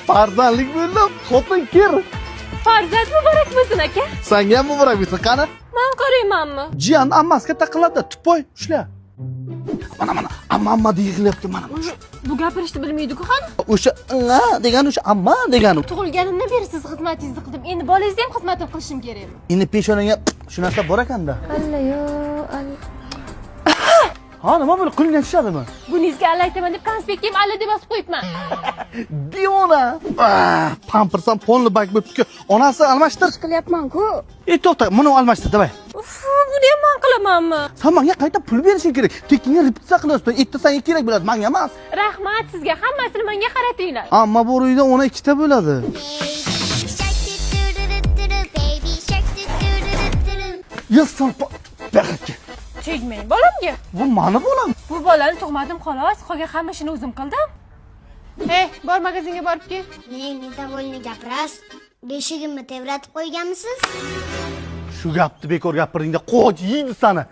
Farzandlik bo'ldi, xotin kir. Farzand muborak bo'lsin aka. Senga ham muborak bo'lsin, qani? Men qaraymanmi? Jiyan ammasiga taqiladi, tupoy, ushla. Mana, amma deyilyapti mana. Bu gapirishni bilmaydi-ku qani? O'sha degani o'sha amma degani. Tug'ilganimdan beri siz xizmatingizni qildim. Endi bolangizni ham xizmatini qilishim kerakmi? Endi peshonangga shu narsa bor ekanda. Alla-yo, Ha, nima bo'ldi? Qo'lingdan tushadimi? Buningizga alla aytaman deb konspektga ham alla deb yozib qo'yibman. Diona. Pampersam polni bak bo'libdi-ku. Onasi almashtir. Qilyapman-ku. To'xta, buni almashtir, davay. Uf, buni ham men qilamanmi? Sen menga qayta pul berishing kerak. Tekinga repetitsiya qilyapsan. Etti senga kerak bo'ladi, menga emas. Rahmat sizga, hammasini menga qaratinglar. Ammo bu uyda 12 ta bo'ladi. Yasal baraka. Tegmang bolamga. Bu meni bo'lam. Bu bolani tug'madim xolos, qolgan hamma ishini o'zim qildim. Bor magazinga borib kel. Ne metabolni gapirasiz? Beshigimni tevratib qo'yganmisiz? Shu gapni bekor gapirdingda qo'y yeydi seni.